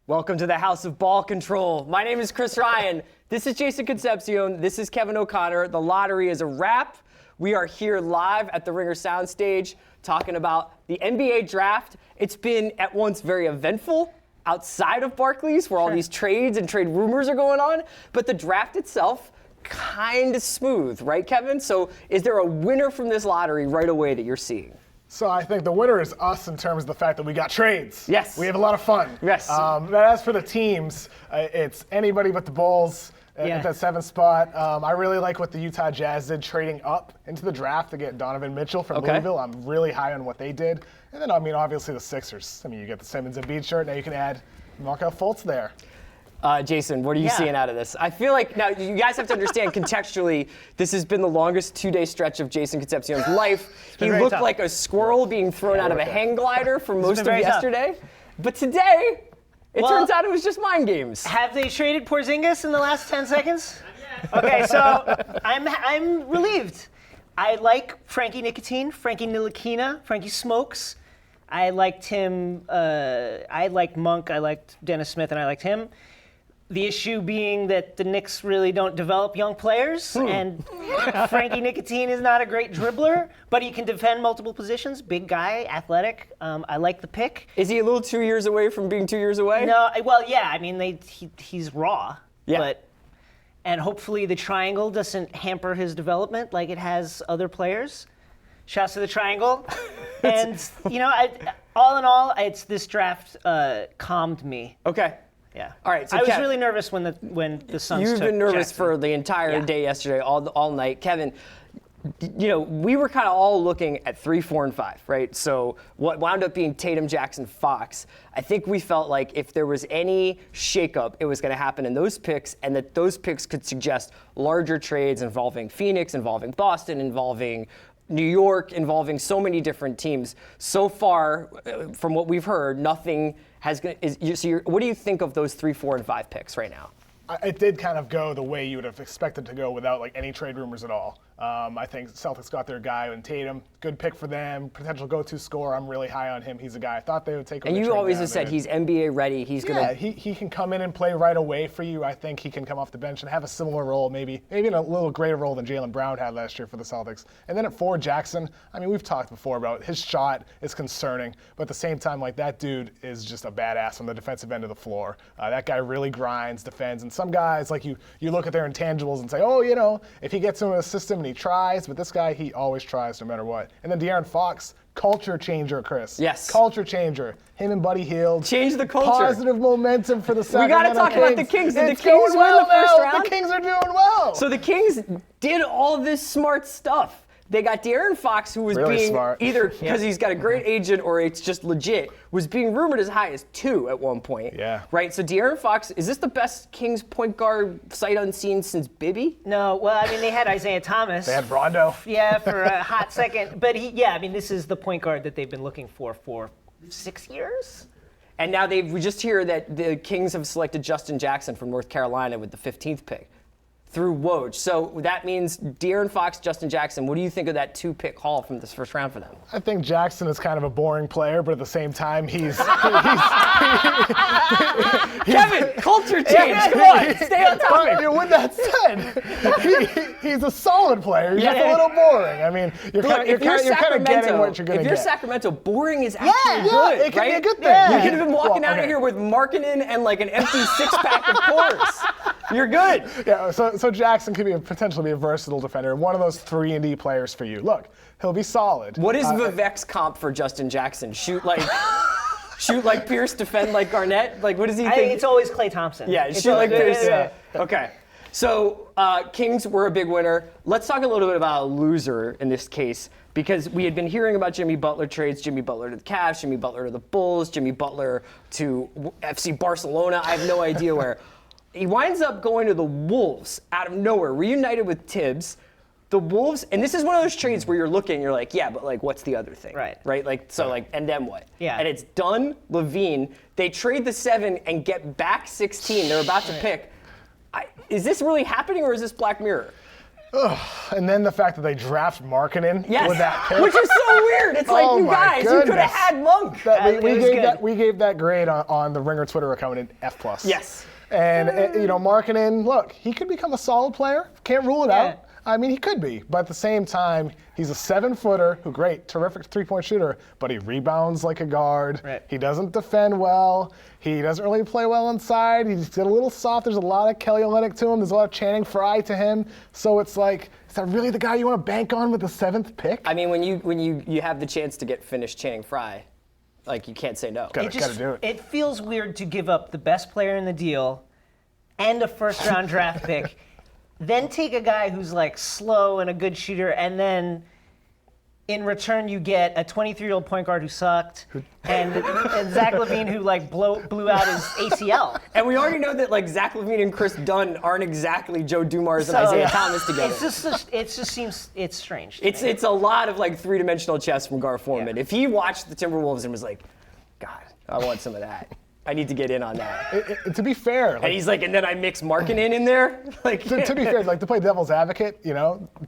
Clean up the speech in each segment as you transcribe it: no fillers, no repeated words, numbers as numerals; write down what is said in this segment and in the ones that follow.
Welcome to the House of Ball Control. My name is Chris Ryan. This is Jason Concepcion. This is Kevin O'Connor. The lottery is a wrap. We are here live at the Ringer Soundstage talking about the NBA draft. It's been at once very eventful outside of Barclays where all these trades and trade rumors are going on, but the draft itself kind of smooth, right, Kevin? So is there a winner from this lottery right away that you're seeing? So I think the winner is us in terms of the fact that we got trades. Yes. We have a lot of fun. Yes. But as for the teams, it's anybody but the Bulls at that 7th spot. I really like what the Utah Jazz did trading up into the draft to get Donovan Mitchell from Louisville. I'm really high on what they did. And then, obviously the Sixers. You get the Simmons and Embiid shirt. Now you can add Markelle Fultz there. Jason, what are you seeing out of this? I feel like, now you guys have to understand contextually, this has been the longest 2-day stretch of Jason Concepcion's life. He looked like a squirrel being thrown out of a hang glider for most of yesterday. But today, it turns out it was just mind games. Have they traded Porzingis in the last 10 seconds? Okay, so I'm relieved. I like Frankie Nicotine, Frankie Ntilikina, Frankie Smokes. I liked him. I liked Monk. I liked Dennis Smith, and I liked him. The issue being that the Knicks really don't develop young players, and Frankie Nicotine is not a great dribbler, but he can defend multiple positions. Big guy, athletic. I like the pick. Is he a little 2 years away from being 2 years away? No, well, yeah. He's raw. Yeah. And hopefully the triangle doesn't hamper his development like it has other players. Shouts to the triangle. And, all in all, this draft calmed me. Okay. Yeah. All right. So I was really nervous when the Suns You've been nervous Jackson. for the entire day yesterday, all night. Kevin, we were kind of all looking at 3, 4, and 5, right? So what wound up being Tatum, Jackson, Fox, I think we felt like if there was any shakeup, it was going to happen in those picks, and that those picks could suggest larger trades involving Phoenix, involving Boston, involving New York, involving so many different teams. So far, from what we've heard, nothing has. What do you think of those 3, 4, and 5 picks right now? It did kind of go the way you would have expected to go without any trade rumors at all. I think Celtics got their guy in Tatum. Good pick for them. Potential go-to scorer. I'm really high on him. He's a guy I thought they would take. And you always have said he's NBA ready. He can come in and play right away for you. I think he can come off the bench and have a similar role, maybe in a little greater role than Jaylen Brown had last year for the Celtics. And then at 4, Jackson. We've talked before about his shot is concerning, but at the same time, that dude is just a badass on the defensive end of the floor. That guy really grinds, defends, and some guys you look at their intangibles and say, if he gets into a system and he tries, but this guy, he always tries no matter what. And then De'Aaron Fox, culture changer, Chris. Yes. Culture changer. Him and Buddy Hield. Change the culture. Positive momentum for the Sacramento We got to talk about the Kings. Did the It's Kings going win the well first now. round? The Kings are doing well. So the Kings did all this smart stuff. They got De'Aaron Fox, who was really being smart. either because he's got a great agent or it's just legit, was being rumored as high as 2 at one point. Yeah. Right? So De'Aaron Fox, is this the best Kings point guard sight unseen since Bibby? No, well, they had Isaiah Thomas. They had Rondo. Yeah, for a hot second. But this is the point guard that they've been looking for 6 years. And now we just hear that the Kings have selected Justin Jackson from North Carolina with the 15th pick through Woj. So that means De'Aaron Fox, Justin Jackson. What do you think of that 2-pick haul from this first round for them? I think Jackson is kind of a boring player, but at the same time, he's Kevin, culture change. Come on, stay on topic. With that said, he's a solid player. He's just a little boring. You're kind of getting what you're going to get. If you're Sacramento, boring is actually good, it can right? be a good thing. Yeah. You could have been walking out of here with Markkanen and an empty 6-pack of Coors. You're good. Yeah, so Jackson could potentially be a versatile defender, one of those 3-and-D players for you. Look, he'll be solid. What is Vivek's comp for Justin Jackson? Shoot like Pierce, defend like Garnett? What does he think? I think it's always Klay Thompson. Yeah, shoot like Pierce. Yeah. Okay. So Kings were a big winner. Let's talk a little bit about a loser in this case, because we had been hearing about Jimmy Butler trades, Jimmy Butler to the Cavs, Jimmy Butler to the Bulls, Jimmy Butler to FC Barcelona. I have no idea where. He winds up going to the Wolves out of nowhere, reunited with Tibbs. The Wolves, and this is one of those trades where you're looking, you're like, yeah, but what's the other thing? Right. And then what? Yeah. And it's Dunn, Levine. They trade the 7 and get back 16. They're about to pick. Is this really happening, or is this Black Mirror? And then the fact that they draft Markkanen Yes, with that pick. which is so weird. It's like, Oh you my guys, you could goodness. have had Monk. We gave that grade on the Ringer Twitter account an F+. Yes. And Markkanen, look, he could become a solid player. Can't rule it Yeah. out. I mean, he could be, but at the same time, he's a 7-footer who, great, terrific three-point shooter, but he rebounds like a guard. Right. He doesn't defend well. He doesn't really play well inside. He's a little soft. There's a lot of Kelly Olynyk to him. There's a lot of Channing Frye to him. So it's like, is that really the guy you want to bank on with the 7th pick? I mean, when you have the chance to get finished Channing Frye, like, you can't say no. Gotta do it. It feels weird to give up the best player in the deal and a first-round draft pick, then take a guy who's like slow and a good shooter, and then in return you get a 23-year-old point guard who sucked, and Zach LaVine who like blew out his ACL. And we already know that like Zach LaVine and Chris Dunn aren't exactly Joe Dumars and So, Isaiah Thomas together. It just seems strange. It's a lot of like three-dimensional chess from Gar Forman. Yeah. If he watched the Timberwolves and was like, God, I want some of that. I need to get in on that. To be fair, And he's like, and then I mix Markkanen in there. Like, to be fair, like to play devil's advocate,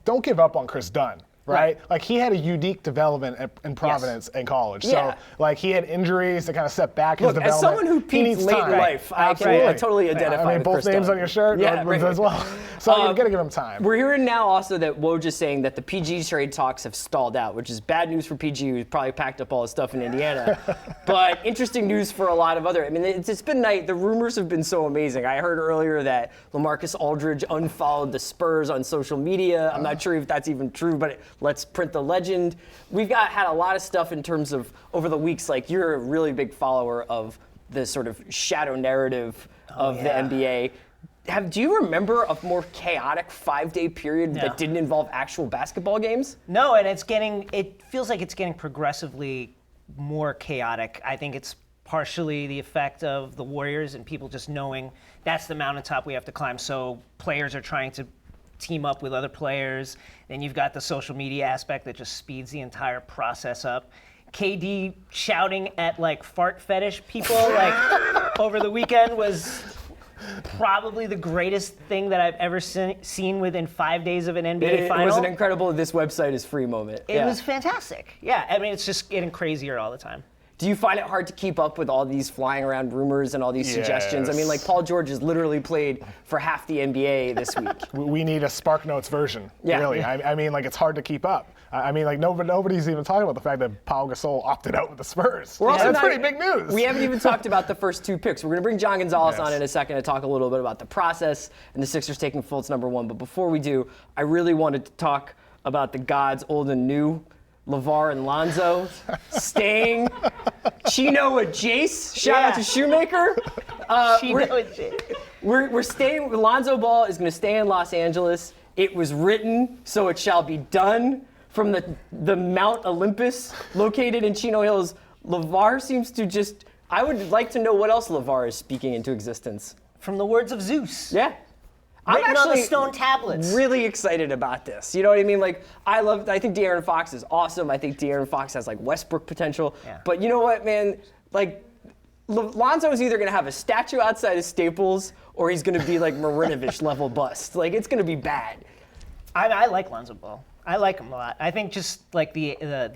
don't give up on Chris Dunn. Right? Like he had a unique development in Providence in college. Yeah. So like he had injuries that kind of set back his look, development. as someone who He peaked needs late time. in life, I Absolutely. totally identify I mean, with both Chris names Dunn. on your shirt Yeah, right. as well. So you got to give him time. We're hearing now also that Woj is saying that the PG trade talks have stalled out, which is bad news for PG, who probably packed up all his stuff in Indiana. But interesting news for a lot of other. I mean, it's been night. The rumors have been so amazing. I heard earlier that LaMarcus Aldridge unfollowed the Spurs on social media. I'm not sure if that's even true, but let's print the legend. We've had a lot of stuff in terms of over the weeks. Like, you're a really big follower of the sort of shadow narrative of the NBA. Do you remember a more chaotic 5-day period that didn't involve actual basketball games? No, and it feels like it's getting progressively more chaotic. I think it's partially the effect of the Warriors and people just knowing that's the mountaintop we have to climb. So players are trying to team up with other players. Then you've got the social media aspect that just speeds the entire process up. KD shouting at like fart fetish people like over the weekend was probably the greatest thing that I've ever seen within 5 days of an NBA final. It was an incredible "this website is free" moment. It was fantastic. Yeah, I mean, it's just getting crazier all the time. Do you find it hard to keep up with all these flying around rumors and all these suggestions? I mean, like, Paul George has literally played for half the NBA this week. We need a SparkNotes version, Yeah. really. I mean, like, it's hard to keep up. I mean, like, nobody's even talking about the fact that Pau Gasol opted out with the Spurs. That's pretty big news. We haven't even talked about the first 2 picks. We're going to bring John Gonzalez on Yes. in a second to talk a little bit about the process and the Sixers taking Fultz #1. But before we do, I really wanted to talk about the gods old and new, LeVar and Lonzo, staying. Chino with Jace. Shout out to Shoemaker. We're staying. Lonzo Ball is going to stay in Los Angeles. It was written, so it shall be done. From the Mount Olympus, located in Chino Hills, LeVar seems to just. I would like to know what else LeVar is speaking into existence. From the words of Zeus. Yeah. Written on the stone tablets. Really excited about this. You know what I mean? Like, I think De'Aaron Fox is awesome. I think De'Aaron Fox has like Westbrook potential. Yeah. But you know what, man? Like, Lonzo is either going to have a statue outside of Staples or he's going to be like Marinovich level bust. Like, it's going to be bad. I like Lonzo Ball. I like him a lot. I think just like the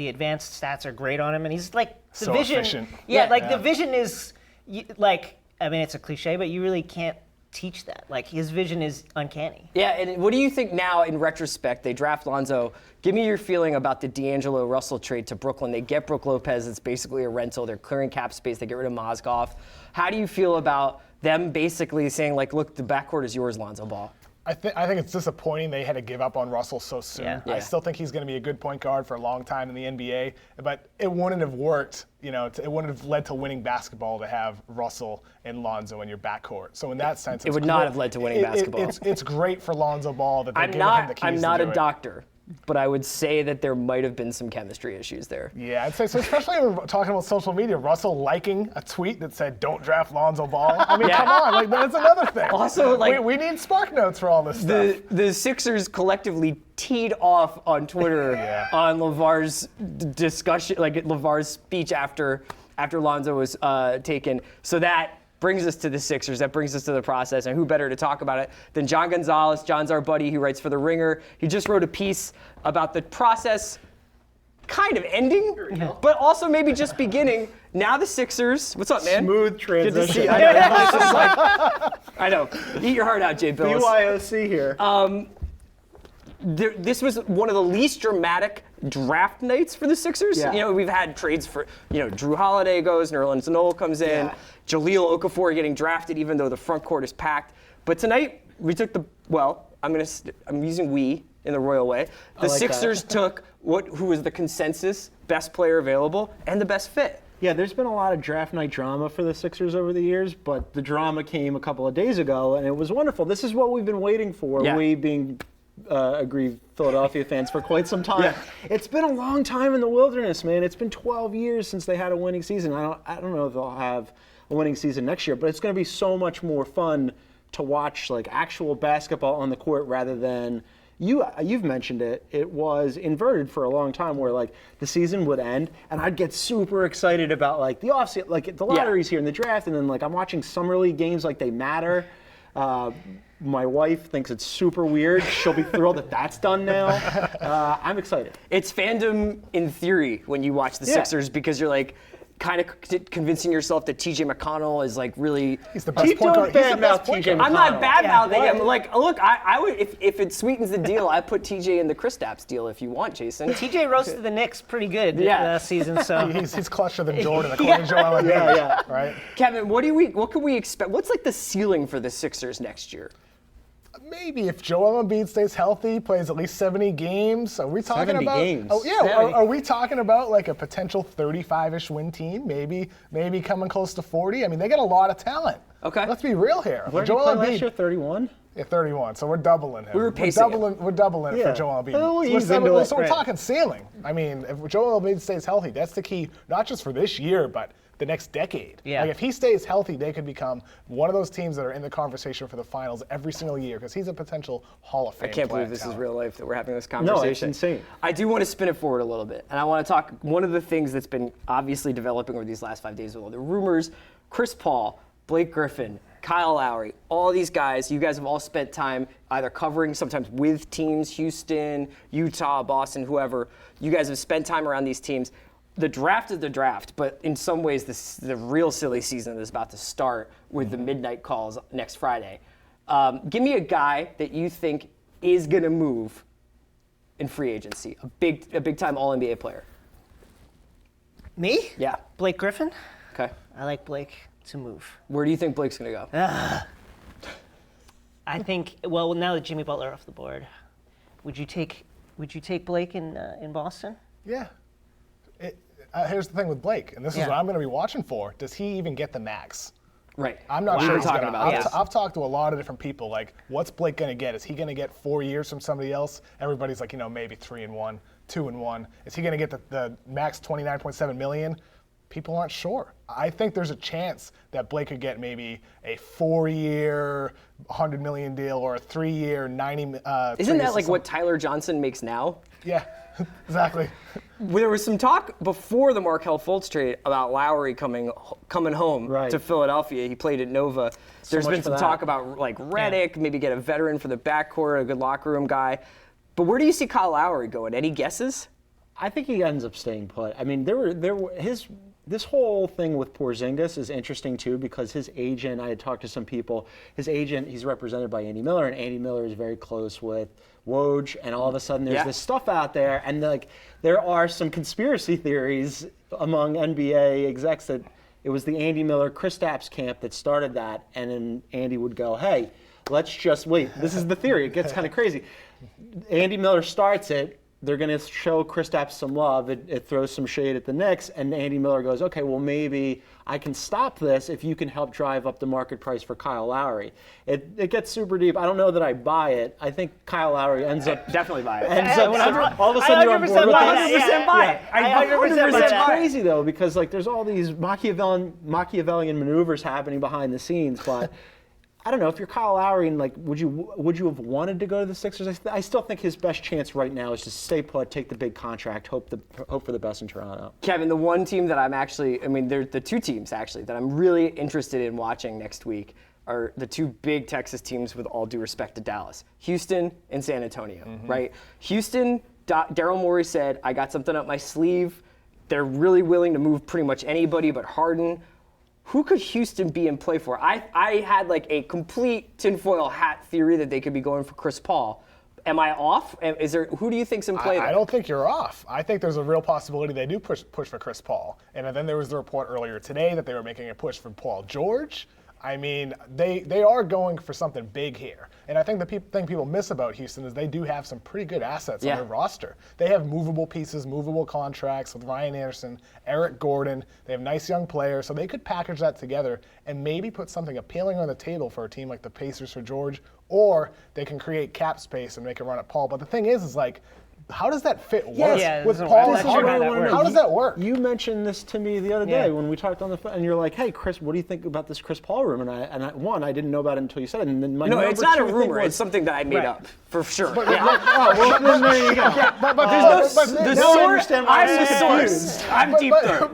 advanced stats are great on him, and he's like the So vision. efficient. The vision is like, I mean, it's a cliche, but you really can't teach that. Like, his vision is uncanny. Yeah, and what do you think now in retrospect? They draft Lonzo. Give me your feeling about the D'Angelo Russell trade to Brooklyn. They get Brook Lopez. It's basically a rental. They're clearing cap space. They get rid of Mozgov. How do you feel about them basically saying, like, look, the backcourt is yours, Lonzo Ball? I think it's disappointing they had to give up on Russell so soon. Yeah. Yeah. I still think he's going to be a good point guard for a long time in the NBA, but it wouldn't have worked. It wouldn't have led to winning basketball to have Russell and Lonzo in your backcourt. So in that sense, It would not have led to winning basketball. It's great for Lonzo Ball that they're giving him the keys I'm to not do a it. doctor, but I would say that there might have been some chemistry issues there. Yeah, I'd say so. Especially when we're talking about social media, Russell liking a tweet that said, "Don't draft Lonzo Ball." I mean, Yeah. come on, like that's another thing. Also, like, we need SparkNotes for all this stuff. The Sixers collectively teed off on Twitter Yeah. on LeVar's discussion, like LeVar's speech after Lonzo was taken. So that brings us to the Sixers, that brings us to the process, and who better to talk about it than John Gonzalez. John's our buddy, he writes for The Ringer. He just wrote a piece about the process kind of ending, but also maybe just beginning. Now the Sixers, what's up, man? Smooth transition. Good to see you. I know, it's just like, I know. Eat your heart out, Jay Bills. BYOC here. This was one of the least dramatic draft nights for the Sixers. Yeah. You know, we've had trades for, Drew Holiday goes, Nerlens Noel comes in, Yeah. Jaleel Okafor getting drafted even though the front court is packed. But tonight, we took I'm using we in the royal way. The like Sixers took who was the consensus best player available and the best fit. Yeah, there's been a lot of draft night drama for the Sixers over the years, but the drama came a couple of days ago, and it was wonderful. This is what we've been waiting for, Yeah. we being aggrieved Philadelphia fans, for quite some time. Yeah. It's been a long time in the wilderness, man. It's been 12 years since they had a winning season. I don't know if they'll have a winning season next year, but it's going to be so much more fun to watch like actual basketball on the court rather than you've mentioned it. It was inverted for a long time where like the season would end and I'd get super excited about like the offseason, like the lotteries here in the draft, and then like I'm watching summer league games like they matter. My wife thinks it's super weird. She'll be thrilled that that's done now. I'm excited. It's fandom in theory when you watch the Yeah. Sixers because you're like kind of convincing yourself that TJ McConnell is like really. He's the best Keep point doing guard. He's the best bad-mouth point TJ guard. I'm not bad mouthing Yeah, him. Like, look, I would if it sweetens the deal, I'd put TJ in the Kristaps deal if you want, Jason. TJ roasted the Knicks pretty good Yeah. last season, so He's clutcher than Jordan, according to Joel Embiid. Yeah. Right? Kevin, what can we expect? What's like the ceiling for the Sixers next year? Maybe if Joel Embiid stays healthy, plays at least 70 games. Are we talking 70 about? games. Oh yeah. Are we talking about like a potential 35-ish win team? Maybe coming close to 40. I mean, they got a lot of talent. Okay. Let's be real here. Where did he play last year? 31? Yeah, 31. So we're doubling him. We were pacing We're doubling it Yeah. for Joel Embiid. Oh, So ease we're, into it. so we're Right. talking ceiling. I mean, if Joel Embiid stays healthy, that's the key, not just for this year, but the next decade. Yeah. Like if he stays healthy, they could become one of those teams that are in the conversation for the finals every single year because he's a potential Hall of Fame. I can't player believe this is talent. real life that we're having this No, conversation. it's insane. I do want to spin it forward a little bit, and I want to talk. One of the things that's been obviously developing over these last 5 days with all the rumors, Chris Paul, Blake Griffin, Kyle Lowry, all these guys. You guys have all spent time either covering, sometimes with teams, Houston, Utah, Boston, whoever. You guys have spent time around these teams. The draft is the draft, but in some ways, the real silly season is about to start with the midnight calls next Friday. Give me a guy that you think is going to move in free agency, a big time All NBA player. me? Yeah. Blake Griffin? Okay. I like Blake to move. Where do you think Blake's going to go? I think now that Jimmy Butler off the board, would you take Blake in Boston? Yeah. Here's the thing with Blake, and this is Yeah. what I'm going to be watching for. Does he even get the max? Right. I'm not We sure were he's talking gonna. about this. I've talked to a lot of different people. Like, what's Blake going to get? Is he going to get 4 years from somebody else? Everybody's like, maybe 3-1, 2-1. Is he going to get the max 29.7 million? People aren't sure. I think there's a chance that Blake could get maybe a 4-year, $100 million deal or a 3-year, 90. Isn't that like what Tyler Johnson makes now? Yeah, exactly. There was some talk before the Markelle Fultz trade about Lowry coming home Right. to Philadelphia. He played at Nova. There's much been for some that. talk about like Redick, maybe get a veteran for the backcourt, a good locker room guy. But where do you see Kyle Lowry going? Any guesses? I think he ends up staying put. I mean, this whole thing with Porzingis is interesting too because his agent, I had talked to some people, his agent, he's represented by Andy Miller, and Andy Miller is very close with Woj, and all of a sudden there's this stuff out there, and like there are some conspiracy theories among NBA execs that it was the Andy Miller Kristaps camp that started that, and then Andy would go, hey, let's just wait. This is the theory. It gets kind of crazy. Andy Miller starts it. They're going to show Kristaps some love. It throws some shade at the Knicks, and Andy Miller goes, okay, well, maybe I can stop this if you can help drive up the market price for Kyle Lowry. It gets super deep. I don't know that I buy it. I think Kyle Lowry ends up... Definitely buy it. all of a sudden you're on board with buy this? that. 100% buy it. I 100% buy It's that. crazy, though, because like there's all these Machiavellian maneuvers happening behind the scenes, but I don't know if you're Kyle Lowry and like, would you have wanted to go to the Sixers? I still think his best chance right now is to stay put, take the big contract, hope for the best in Toronto. Kevin, the one team that they're the two teams actually that I'm really interested in watching next week are the two big Texas teams, with all due respect to Dallas, Houston and San Antonio, right? Houston, Daryl Morey said, I got something up my sleeve. They're really willing to move pretty much anybody but Harden. Who could Houston be in play for? I had like a complete tinfoil hat theory that they could be going for Chris Paul. Am I off? Who do you think's in play there? I don't think you're off. I think there's a real possibility they do push for Chris Paul. And then there was the report earlier today that they were making a push for Paul George. I mean, they are going for something big here. And I think the thing people miss about Houston is they do have some pretty good assets on their roster. They have movable pieces, movable contracts with Ryan Anderson, Eric Gordon. They have nice young players, so they could package that together and maybe put something appealing on the table for a team like the Pacers for George, or they can create cap space and make a run at Paul. But the thing is like, how does that fit work with Paul and Harden? How does that work? You mentioned this to me the other day when we talked on the phone, and you're like, "Hey, Chris, what do you think about this Chris Paul rumor?" And I didn't know about it until you said it. And then no, it's not a rumor. It's something that I made up for sure. But, well, there you go. The source. I'm the source. I'm deep throat.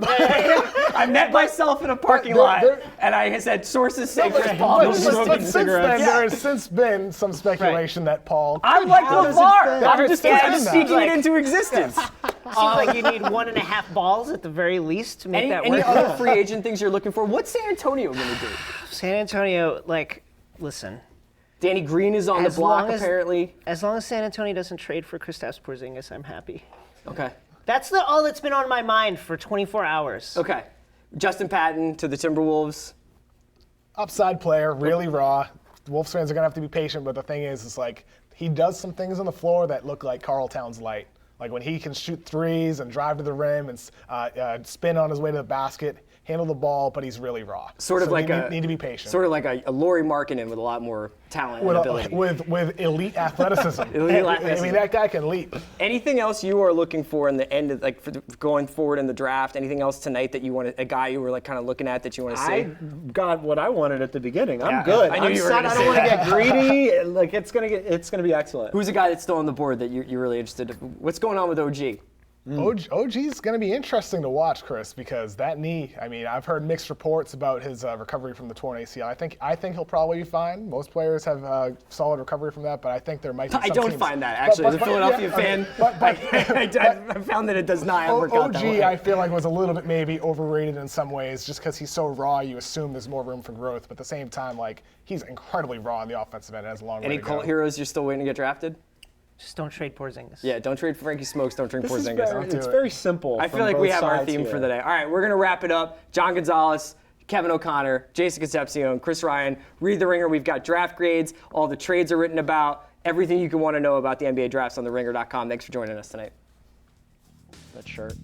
I met myself in a parking lot, and I said, "Sources say Chris Paul is smoking since cigarettes." then, there has since been some speculation that Paul. I'm like LeVar. I'm just speaking like- it into existence. Seems like you need 1.5 balls at the very least to make that Any work. other free agent things you're looking for? What's San Antonio going to do? San Antonio, like, listen. Danny Green is on the block, apparently. As long as San Antonio doesn't trade for Kristaps Porzingis, I'm happy. Okay. That's all that's been on my mind for 24 hours. Okay. Justin Patton to the Timberwolves. Upside player, really raw. Wolves fans are going to have to be patient, but the thing is like, he does some things on the floor that look like Karl Towns light. Like when he can shoot threes and drive to the rim and spin on his way to the basket, handle the ball, but he's really raw. Sort of so like you need to be patient. Sort of like a Lauri Markkanen with a lot more talent and ability. With elite athleticism. I mean, that guy can leap. Anything else you are looking for in the end of going forward in the draft? Anything else tonight that you want a guy you were like kind of looking at that you want to see? I got what I wanted at the beginning. I'm good. I knew you were going to say I don't want to get greedy. Like it's gonna be excellent. Who's the guy that's still on the board that you're really interested in? What's going on with OG? OG's going to be interesting to watch, Chris, because that knee, I mean, I've heard mixed reports about his recovery from the torn ACL. I think he'll probably be fine. Most players have solid recovery from that, but I think there might be some I don't teams. find that, actually. As a Philadelphia fan, I found that it does not work out that way. I feel like was a little bit maybe overrated in some ways just because he's so raw, you assume there's more room for growth. But at the same time, like, he's incredibly raw on the offensive end and has a long way to go. Any cult heroes you're still waiting to get drafted? Just don't trade Porzingis. Yeah, don't trade Frankie Smokes, don't drink Porzingis. It's very simple. I feel like we have our theme for the day. All right, we're going to wrap it up. John Gonzalez, Kevin O'Connor, Jason Concepcion, Chris Ryan, Read the Ringer. We've got draft grades. All the trades are written about. Everything you can want to know about the NBA drafts on theringer.com. Thanks for joining us tonight. That shirt.